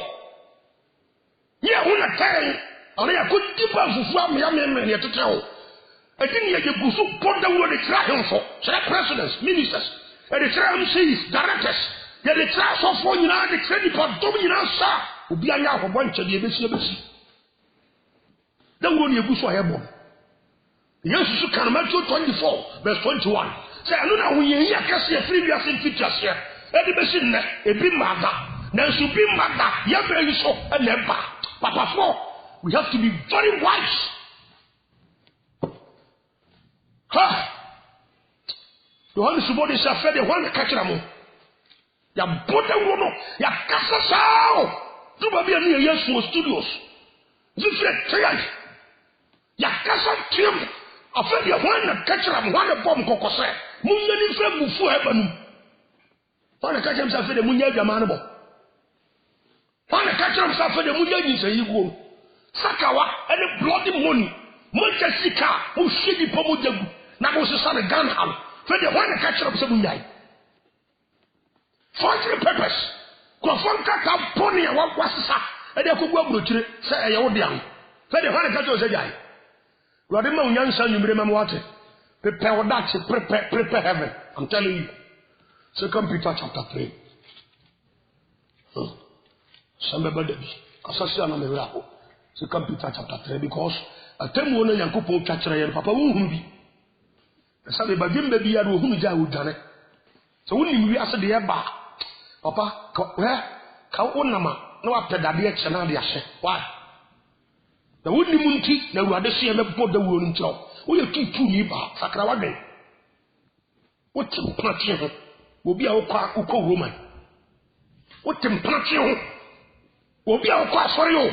Yeah, when I tell you, I could keep us from Yaman here to tell. I didn't get you so put down what they try him for. So that presidents, ministers, and the try MCs, directors, yet the try so for you now, the credit for dominant sir, will be a yard for one to the ABC. Then when you go so airborne. Yes, you can Matthew 24, verse 21. Say, I know that when you hear Cassia previous in features here, any machine, a big mother, then should be mother, younger so, and never. Papa, for we have to be very wise. Ha! Yohane Suboni said, the one catch them. Ya bota wono, ya kasa sao. Do ba bia near Yesu studios. Different try. Ya kasa tim. After the one catch them, one bomb kokose. Munyani fra bufu ebanu. One catch them say the munya jamanabo. One catch them say the munya ni say yigo. Sakawa any bloody money. Manchester who shidi pomo jagu. Na go se sana gun hal. For the one catch them say munya. Forty purpose. Confirm kaka pony and what was sa. And they could go to say a young. For the one catch them say jai. Rodima unyansa nyumire mamwate. Prepare that, prepare heaven. I'm telling you. 2 Peter chapter 3. Somebody, Assassin on the Rapo. 2 Peter chapter 3, because a term one and Yakupo catcher and Papa won't be. Sabe ba jimbe bi yaro hunu ja wudane. So woni wi ase de ba. Papa, ka wonama na wa pedade e chena de ahye. Why? Na woni munti na Awurade so ye mebbo da wo no ntro. Wo ye tutu ni ba sakra wadwen. Wo tim platie ho. Obi a wo kwa ukọ Roman. Wo tim platie ho. Obi a wo kwa asori ho.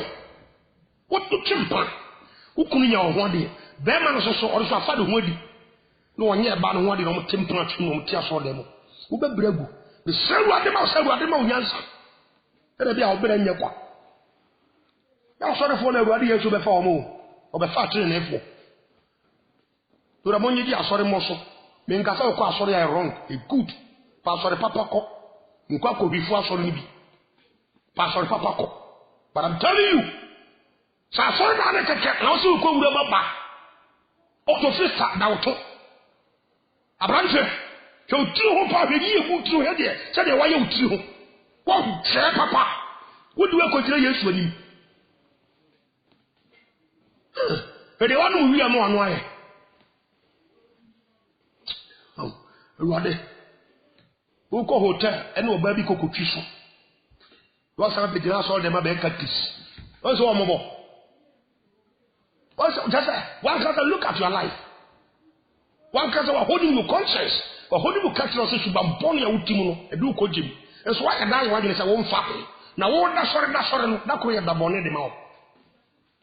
Wo tim plan. Wo kunu nya ho de. Be ma no so ori so afa de ho adi. No onye ba no ho de no tim platie no ti aso de no. Wo be bragu. The seru ade ma unyansa. Ere bia wo bere nyekwa. Ya sorry for na Awurade Yesu be fa omo. Obefa tire na efo. Tora monye di asori moso. Me nkasa ko asori ya wrong. E good. Pa asori papa ko. Nkwa ko bifu asori ni bi. Pa asori papa ko. But I'm telling you. Sa asori na na keke na so ko wura baba. Auto fista na auto. Abranche. So tiri ho pa hwe ni eku tiri ho de. Se de wa ye utiri ho. Wo hwe papa. Wo duwe ko jira Yesu anim. Ede wa no wi am anu aye. Awurade. Wo ko hotel ene oba bi kokotwi so. Wo sa be dira so de ma be katis. Wo so omobo. Wo so just one can look at your life. One can holding your conscience. Or holding your conscience so ba born ya utimu no. E du ko jim. Eso wa ka dan wa gele se wo mfa. Na wo da sore no da ko ye da bone de ma wo.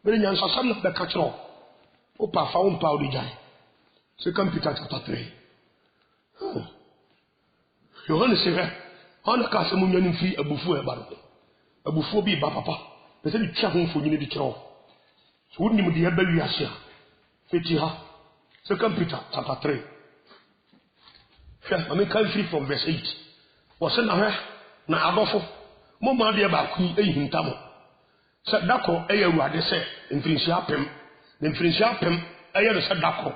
Bere nyansa sam no be ka kiro. O pa fa wo mpa o di jai. 2 Peter chapter 3. Yohane sebe ana ka se munyani mfi abufu e ba do. Abufu bi ba papa. Be se bi twa ho mfonyini di kiro. So woni mu de ba wi ase a. Feti ha. 2 Peter chapter 3. I mean, come free from verse 8. Was in a na adofo. Mo ma de ba ku e hintamo. Se dako e yawu ade se mfirinsi apem. Ne mfirinsi apem e ye se dako.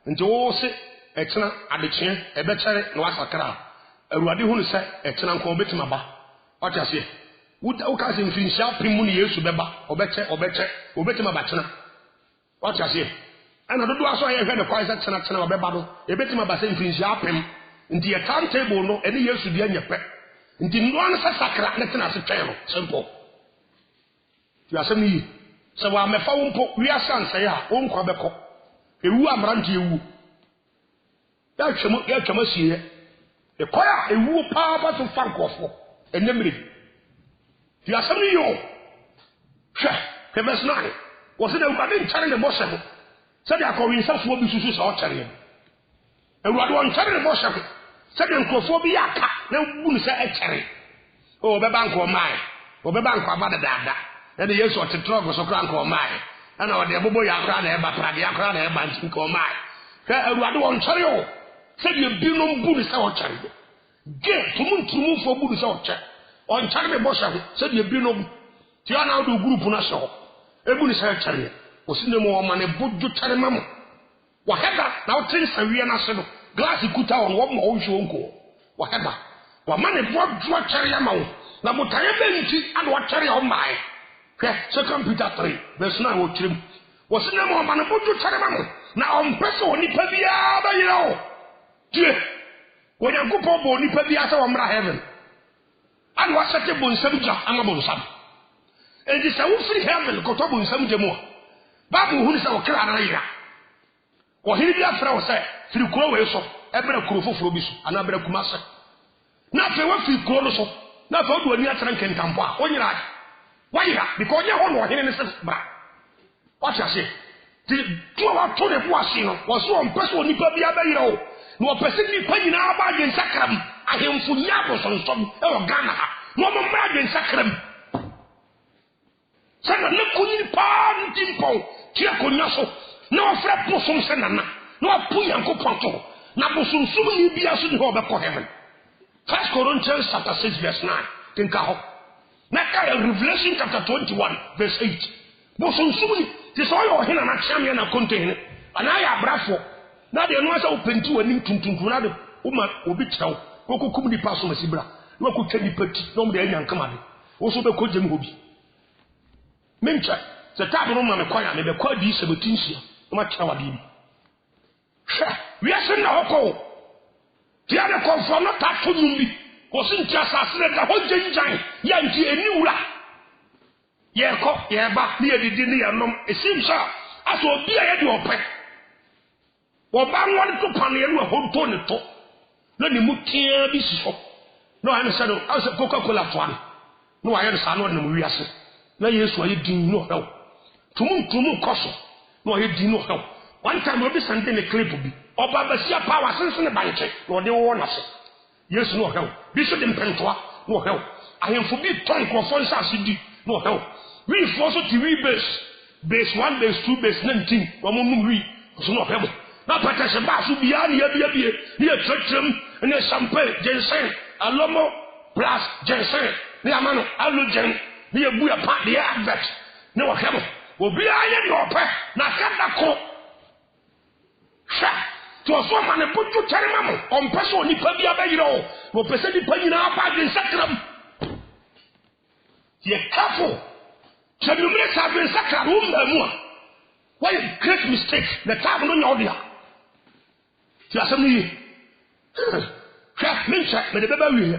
Nti wo se etena adekye e be kere na wasakra. awurade hu ne sɛ ɛtena nko obetima ba ɔte ase wo ka se mfinhyia pemu ne Yesu bɛba ɔbɛkyɛ obetima ba tena ɔte ase ana dodo aso ayɛ hwɛ ne kwai sɛ tena ɔbɛba do ebetima ba sɛ mfinhyia pem nti yɛ timetable no ɛne Yesu de anya pɛ nti no an sɛ sakra ne tena se twɛn no simple ti asɛm ni sɛ wa mefa wo mpo wi asansɛ a wo nkwa bɛkɔ ewu amrante ewu ya twam sie e koya ewu pa ba so fankofo enemre ti asɛm ni yo hwɛ kebesnane wo se de ukade nkyare ne bɔhyɛ ho sɛ de akɔwi nsafo bi susu sɛ ɔkyare ewurade won kyare ne bɔhyɛ ho sɛ de nkrofo bi aka na bu ne sɛ ɛkyare o bɛba nko mai o bɛba nko abada dada na de Yesu ɔtetrɔ go so kra nko mai ana ɔde bobo ya kra na ɛba prade ya kra na ɛba nko mai ka ewurade won kyare o sɛ de binom bu ne sɛ ɔkyare ge tumuntumufo bu ne sɛ ɔkyare on kyare ne bɔhyɛ ho sɛ de binom ti ana do group na so ebu ne sɛ ɔkyare o sinemu o ma ne bodwo kyare mamu wa heda na wotin sawie na se no glass kuta on wo ma wo hwe onko wa heda wa ma ne bodwo kyare ya ma wo na botaye benti ade wo kyare ya o mai hwɛ 2 Peter 3 verse 9 wo kyerem wo sinemu o ma ne bodwo kyare mamu na on pese oni pa bia ba yira o tie wo Nyankopɔn bo oni pa bia sɛ wo mra heaven ade wo sete bo nsam gya ama bo nsam enti sɛ wo free heaven kɔtɔ bo nsam gya mu a Bible hu ni sɛ wo kra na yira wo hiri bia fra wo sɛ firi kuro we so ɛbra kuro foforo bi so ana bra kuma sɛ na fe wo firi kuro no so na fa do ani atran kentampo a wo nyira wa yira because onye ho no hene ne sɛ bra what you say ti to wa to ne bo ase no wo so on pese onipa bia ba yira o na wo pese ni pa nyina ba de nsakram ahemfu nya bo sonsom e wo Ghana ha no mo mra de nsakram sɛ na kunyi pa ntimpo ti akonya so na ofra posom sɛ nana na apu Yankopɔn to na bosomsum ni bia so ni ho obekɔ heaven 1 Corinthians chapter 6 verse 9 tinka ho na ka Revelation chapter 21 verse 8 bosomsum ni ti so yo hena na kyame na contain ana ya brafo na de no asa openti wani tuntuntu na de uma obi kyerɛw kokokum ni paso masibra na kokwa ni pati na omde anya nkama de wo so bekɔ gem hobi mencha se tabu no ma me kwanya me be kwa di 17 sia ma kyawa di hwɛ wiase na hokɔ ti ade konfo no ta to nyumbi ko sin tia sasere da ho gyenjan ya nti eniwura ye kɔ ye ba ne ye didi ne ye nom esim sha aso obi a ye de opɛ wo ba nwon to pane no ho to ne to na ne mu tia bi si so no ane sɛ no ase Coca-Cola to an no wa ye no sa no ne mu wiase na Yesu aye din no help tumu koso no aye din no help one time obi sande ne clip bi oba basia power sense banche no de wo na se Yesu no help bi so de mpentoa no help ahemfo bi ton krofon sa asidi no help we for so TV base 1 base 2 base 19 wo mum wi so no help na pata se ba so bia ne ya bia ne ya tretrem ne champagne jensen alomo plus jensen ne amano alogen ne ya bu ya pa de advert ne wo help obi aye de opɛ na kada ko sha to so ma ne buju kyare mamu on pese oni pa bia ba yira o wo pese di pa nyina ba de sakram ye kafo chadumre sa de sakram wo mamu a why great mistake the time no nyodia ti asem ni sha mincha me de beba wi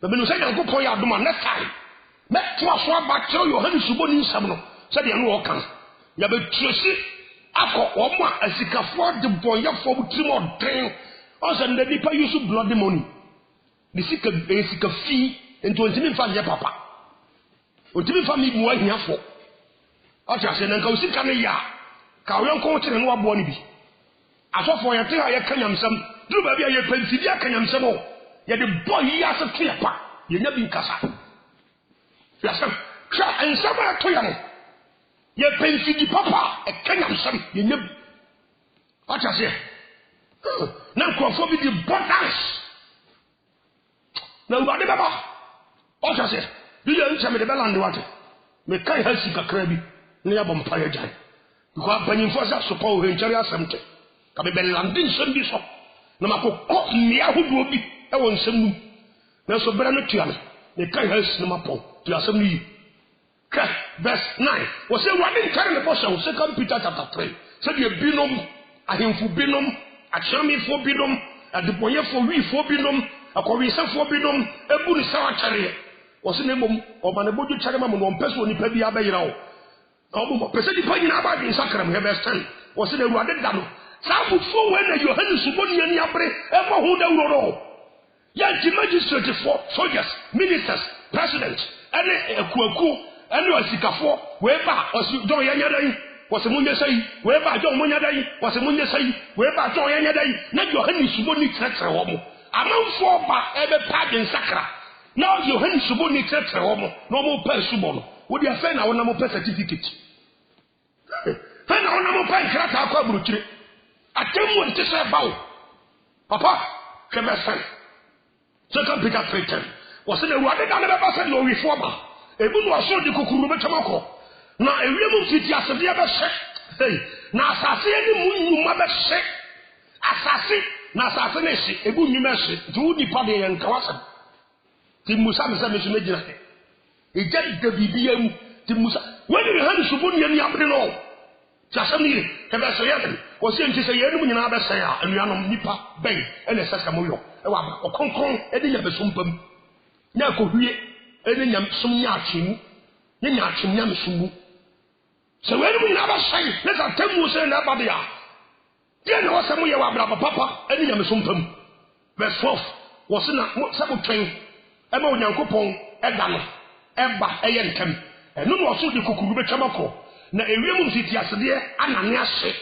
be no se Yankopɔn ya adoma next time me to aso aba kyerɛ Yohane suboni nsam no sɛ de no wo kan ya be tuosi akɔ omo asikafo de bonyafo butrim odren on se ndedi pa use blood money ni sika fi ento ntimi fa ye papa otimi fa mi mu ahiafo ɔtɛ ase na nka osika ne ya ka wo yɔnko kyerɛ no wabo ne bi asɔfo yɛ te ha yɛ kanyamsam duru ba bi a yɛ pansidi akanyamsam o yɛ de boy yi ase to yɛ pa yɛ nya bi nkasa yasam hwa ensam a to yɛ no ye pensidi papa e kanyamsam ye nyam acha se na nkrofo bi di borders na ngade baba acha se bi ye nchame de belande wate me kai hasi kakra bi ne ya bompa ye jan because banyimfo sa so pawo he nchari asemte ka be belande nsem bi so na makokɔ mmea hodo bi e won nsem na so bere no tuame ne kan ha sinema pon tu asem ni ka verse 9 wo se wade nkare ne bo hye 2 Peter chapter 3 se de binom ahemfu binom akyamifo binom adebonyefo wifo binom akɔwisafo binom ebu ne sawa kyare wo se ne mom oba ne bodu kyare ma mo no mpɛ so nipa bi abayira wo obo pɛ se nipa nyina aba din sakram he verse 10 wo se ne wade da no sabufo we na Yohane suboni ani abre e mo hu da wuro no ya ti magistrate for soldiers ministers president ene ekuaku ene osikafo we ba osi don ya nyadan wose munye sai we ba don munya dai wose munye sai we ba don ya nyadan na Yohane suboni tretre wo mo amanfo ba ebe pardon sakra na Yohane suboni tretre wo mo no mo pa subo no wo dia fe na wo na mo pa certificate fe na wo na mo pa nkrata akwa burukire atemu nte se bawo papa kebesan 2 Peter 3:10 wose na ruade da na be ba se no wi fo ba ebu no aso di kokuru be tamako na ewiem mfiti asede be hye hey na asase ni munyuma be hye asase na asase ne hye ebu nyuma hye du di pa de yanka wasa ti musa me se me so megina e jadi de bibia mu ti musa wani Yohane suboni ani abre no jasamire kebe so yadem wo se nti se yenu nyina be se ya anuanom nipa ben ene sasa moyo e wa ba okonkon e de nya be so mpam nya kohwie e de nya som nya atwemu nya atwem nya mesumu se wenu nyina ba sai ne sa temu se na ba de ya de na wo se mo ye wa bra papa e de nya me so mpam verse 12 wo se na se mo twen e ma onyankopon e da no e ba e ye ntam enu no so de kokuru be twamako na ewiem mfiti asede anane ahye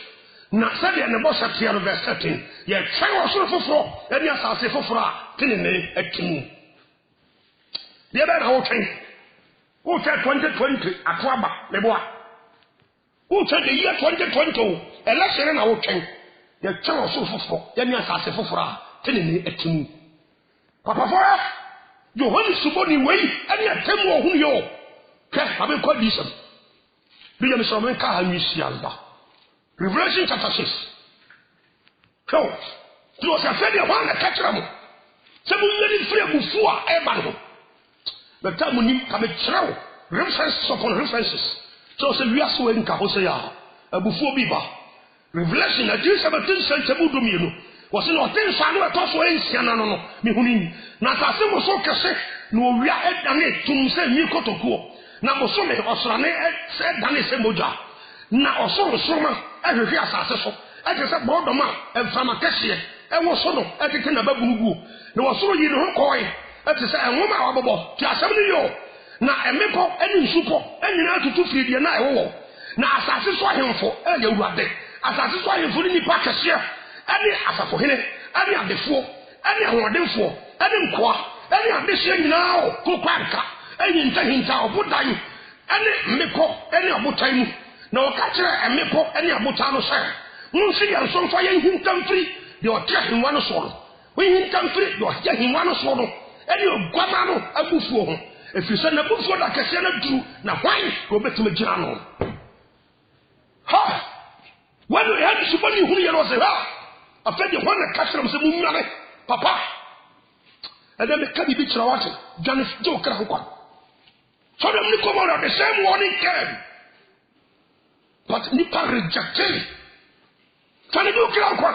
na sede ne bo satia verse 13 ye twen wo so foforo eni asase foforo a tenene atimu ye be na wo twen wo twen 2020 atoaba le boa wo twen the year 2020 election na wo twen ye twen wo so foforo eni asase foforo a tenene atimu papa fora Yohane suboni wei eni atemu wo hu yo ke abe kwa disam Biya misromen ka hanisi alba. Revelation chapter 6. So, tu osa fedi wa na kachira mo. Se mo yeli free bufu a e ba no. But time ni ka me chirawo. References upon references. So se wi aso en ka ho se ya. Abufu bi ba. Revelation na 17 century do mi no. Was no ten sa no to so ensia na no. Mi huni. Na ta se mo so kese no wi a e dane tum se mi kotokuo. Na bosome osrane se dane se moja na osoro soma ehwehwe asase so ekese bodoma emfama kese enwo so no ekeke na babunugu na osoro yi ne ho koy ekese enwoma wabobo ti asem ni yo na emepo eni nsupo enyina atutu firidie na ewo na asase so ahemfo eye urade asase so ahemfo ni nipa kese eni asafo hene eni adefo eni ahodenfo eni nkoa eni adehye nyina o kokwanka eni ntahinta obudan eni meko eni obutan mu na okakire emeko eni obutan no sai munsi ya so fa ye hintam firi de otehinwa no so no we hintam firi de otehinwa no so no eni ogwama no abufuo ho efise na abufuo da kese na duru na hwan ko betima gira no ha wanu ya di subani hunu ye no se ha afedi hwan na kakire mse munyare papa ede me ka bibi kira wate dwane jo kra ho kwa. So them come out the same warning came. But Nipa rejected. Can you do Krakwa?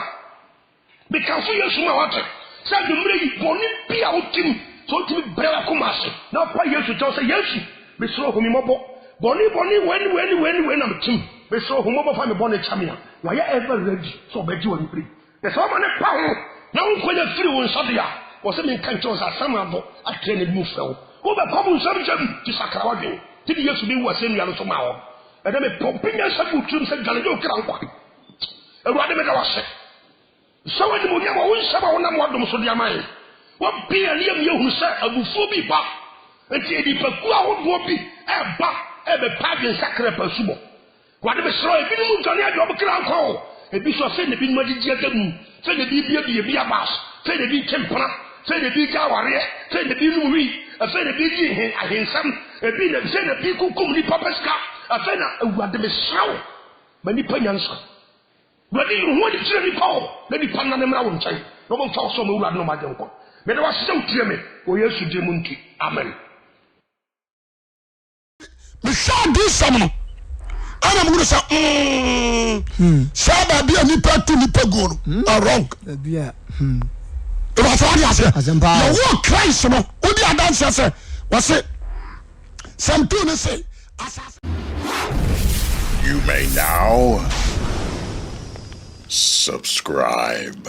Because you suma water. Said the Mray Bonnie be out him. So to be Brella Kumasi. Now pay you to tell say yes. Be slow for me mobo. Bonnie when I'm team. Be slow for mobo for me bonnet chamia. Why you ever ready? So bed you and free. The someone a power. Now when you free one Sadia was in countries as some of a trained move fell. Who the common subject to Sakrawadin? Did you be was in Yalo Tomao? And then a pumping and some troops and Galileo Kranqua. A radical was it. So when you never win some of them, what do you mind? What be a Liam you who said a buffoobi back? And the Pekua would be a back, a pageant sacred persumo. Whatever so a minimum to the other Kranko. A bishop said the bin Madijatum, said the BB a bass, said the B Tempera, said the B Jawari, said the B Louis. A friend of Biddy, I hear some, a bit of Zena Pico Kumli Papaska, a friend of the Slow, many penyansa. But you want to see the power, maybe Panama Mountain, no one talks on the no matter. mede wase utie me o Yesu di mu nti amen me sha di sam no ana mo say sha ba bia nipa tu nipa go no wrong bia it was all ya say you walk Christ no odi adanse say was some two no say you may now subscribe.